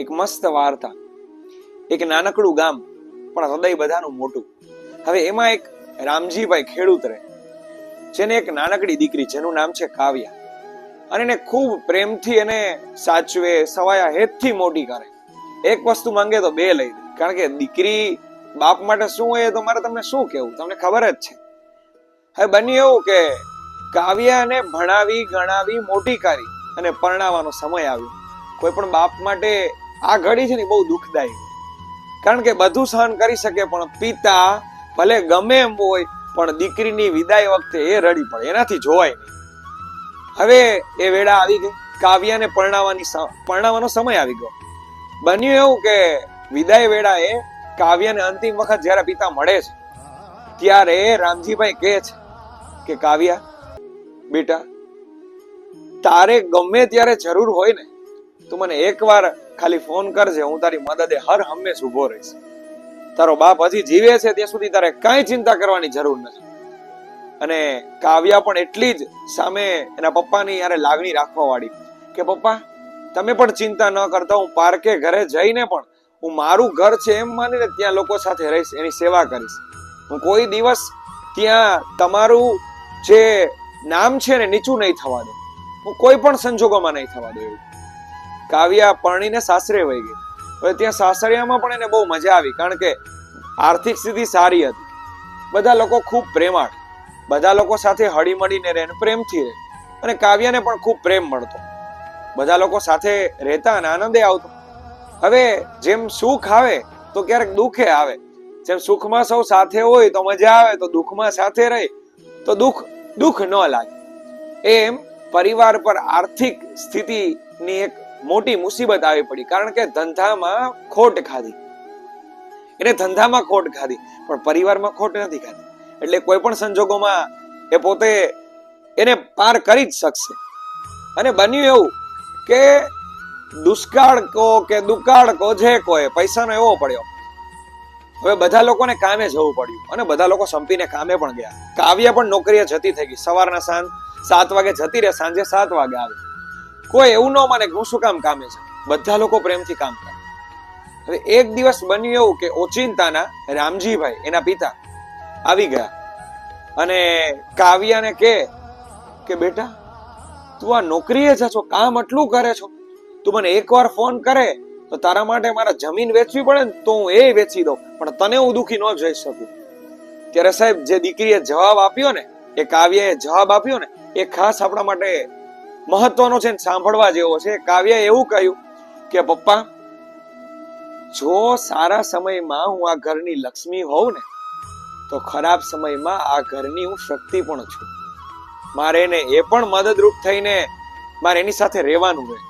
એક મસ્ત વાર્તા. એક નાનકડું ગામ પણ હૃદય બધાનું મોટું. હવે એમાં એક રામજીભાઈ ખેડૂત રહે, જેને એક નાનકડી દીકરી જેનું નામ છે કાવ્યા, અને એને ખૂબ પ્રેમથી એને સાચવે, સવાયા હેતથી મોટી કરે. એક વસ્તુ માંગે તો બે લઈ દે, કારણ કે દીકરી બાપ માટે શું હોય તો મારે તમને શું કહેવું, તમને ખબર જ છે. હવે બન્યું એવું કે કાવ્યાને ભણાવી ગણાવી મોટી કરી અને પરણાવવાનો સમય આવ્યો. કોઈ પણ બાપ માટે આ ઘડી છે ને બહુ દુઃખદાયી, કારણ કે બધું સહન કરી શકે પણ પિતા ભલે ગમે એમ હોય પણ દીકરીની વિદાય વખતે એ રડી પડે, એનાથી જોવાય નહીં. હવે એ વેળા આવી ગઈ, કાવ્યાને પરણાવવાનો સમય આવી ગયો. બન્યું એવું કે વિદાય વેળા એ કાવ્યાને અંતિમ વખત જયારે પિતા મળે છે ત્યારે રામજીભાઈ કહે છે કે કાવ્યા બેટા, તારે ગમે ત્યારે જરૂર હોય ને તું મને એકવાર ખાલી ફોન કરજે, હું તારી મદદે હર હંમેશ ઉભો રહીશ. તારો બાપ હજી જીવે છે ત્યાં સુધી તારે કાંઈ ચિંતા કરવાની જરૂર નથી. અને કાવ્યા પણ એટલી જ સામે એના પપ્પાની યારે લાગણી રાખવા વાળી કે પપ્પા તમે પણ ચિંતા ન કરતા, હું પાર્કે ઘરે જઈને પણ હું મારું ઘર છે એમ માનીને ત્યાં લોકો સાથે રહીશ, એની સેવા કરીશ. હું કોઈ દિવસ ત્યાં તમારું જે નામ છે ને નીચું નહીં થવા દઉં, હું કોઈ પણ સંજોગોમાં નહીં થવા દઉં. એવું કાવ્યા પરણીને સાસરે વહી ગઈ. હવે ત્યાં સાસરિયામાં પણ એને બહુ મજા આવી, કારણ કે આર્થિક સ્થિતિ સારી હતી. બધા લોકો ખૂબ પ્રેમાળ, બધા લોકો સાથે હળી મળીને રહે, પ્રેમથી રહે. અને કાવ્યાને પણ ખૂબ પ્રેમ મળતો, બધા લોકો સાથે રહેતા અને આનંદે આવતો. હવે જેમ સુખ આવે તો ક્યારેક દુઃખે આવે. જેમ સુખમાં સૌ સાથે હોય તો મજા આવે, તો દુઃખમાં સાથે રહે તો દુઃખ ન લાગે. એમ પરિવાર પર આર્થિક સ્થિતિની એક મોટી મુસીબત આવી પડી, કારણ કે ધંધામાં ખોટ ખાધી. એને ધંધામાં ખોટ ખાધી પણ પરિવારમાં ખોટ નથી ખાધી. એટલે કોઈ પણ સંજોગોમાં એ પોતે એને પાર કરી જ શકશે. અને બન્યું એવું કે દુષ્કાળ કો કે દુકાળ કો જે કોઈ પૈસાનો એવો પડ્યો. હવે બધા લોકોને કામે જવું પડ્યું અને બધા લોકો સંપીને કામે પણ ગયા. કાવ્યા પણ નોકરીએ જતી થઈ ગઈ. સવારના 7 વાગે જતી રહે, સાંજે 7 વાગે આવે. કોઈ એવું ન માને કે હું શું કામે છે, બધા લોકો પ્રેમથી કામ કરે. હવે એક દિવસ બન્યું એવું કે ઓચિંતાના રામજીભાઈ એના પિતા આવી ગયા અને કાવ્યાને કે બેટા તું આ નોકરીએ જશો, કામ આટલું કરે છો, તું મને એકવાર ફોન કરે તો તારા માટે મારા જમીન વેચવી પડે ને તો હું એ વેચી દઉં, પણ તને હું દુખી ન જોઈ શકું. ત્યારે સાહેબ જે દીકરીએ જવાબ આપ્યો ને, એ કાવ્યાએ જવાબ આપ્યો ને, એ ખાસ આપણા માટે મહત્વનો છે, સાંભળવા જેવો છે. કાવ્યાએ એવું કહ્યું કે પપ્પા, જો સારા સમયમાં હું આ ઘરની લક્ષ્મી હોઉં ને તો ખરાબ સમયમાં આ ઘરની હું શક્તિ પણ છું. મારે એને એ પણ મદદરૂપ થઈને મારે એની સાથે રહેવાનું હોય.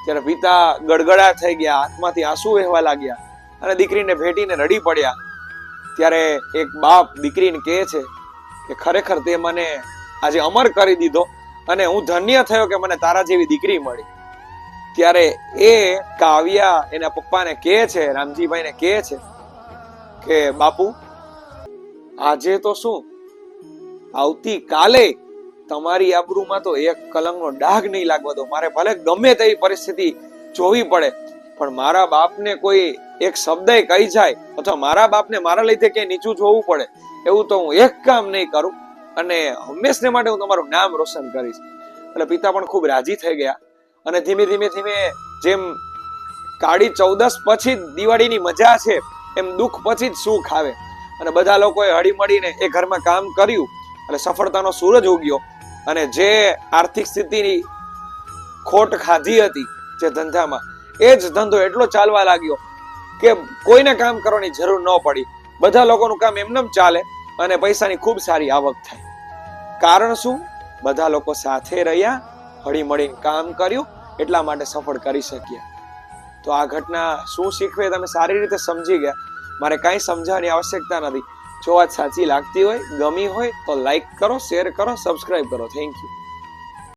ત્યારે પિતા ગડગડા થઈ ગયા, આંખમાંથી આંસુ વહેવા લાગ્યા અને દીકરીને ભેટીને રડી પડ્યા. ત્યારે એક બાપ દીકરીને કહે છે કે ખરેખર તે મને આજે અમર કરી દીધો અને હું ધન્ય થયો કે મને તારા જેવી દીકરી મળી. ત્યારે એ કાવ્યા એના પપ્પાને કહે છે, રામજીભાઈને કહે છે કે બાપુ, આજે તો શું, આવતી કાલે તમારી આબરૂમાં તો એક કલંકનો ડાઘ નહીં લાગવા દો. મારે ભલે ગમે તેવી પરિસ્થિતિ જોવી પડે પણ મારા બાપને કોઈ એક શબ્દ કહી જાય અથવા મારા બાપને મારા લીધે ક્યાંય નીચું જોવું પડે એવું તો હું એક કામ નહીં કરું અને હંમેશને માટે હું તમારું નામ રોશન કરીશ. એટલે પિતા પણ ખૂબ રાજી થઈ ગયા અને ધીમે ધીમે જેમ કાળી ચૌદસ પછી દિવાળીની મજા છે એમ દુઃખ પછી જ સુખ આવે. અને બધા લોકોએ હળી મળીને એ ઘરમાં કામ કર્યું અને સફળતાનો સૂરજ ઉગ્યો. અને જે આર્થિક સ્થિતિની ખોટ ખાધી હતી જે ધંધામાં, એ જ ધંધો એટલો ચાલવા લાગ્યો કે કોઈને કામ કરવાની જરૂર ન પડી. બધા લોકોનું કામ એમનેમ ચાલે અને પૈસાની ખૂબ સારી આવક થાય. કારણ શું? બધા લોકો સાથે રહ્યા, હળી મળીને કામ કર્યું, એટલા માટે સફળ કરી શક્યા. તો આ ઘટના શું શીખવે તમે સારી રીતે સમજી ગયા. મારે કાંઈ સમજાવવાની આવશ્યકતા નથી. જો વાત સાચી લાગતી હોય, ગમી હોય તો લાઈક કરો, શેર કરો, સબસ્ક્રાઇબ કરો. Thank you.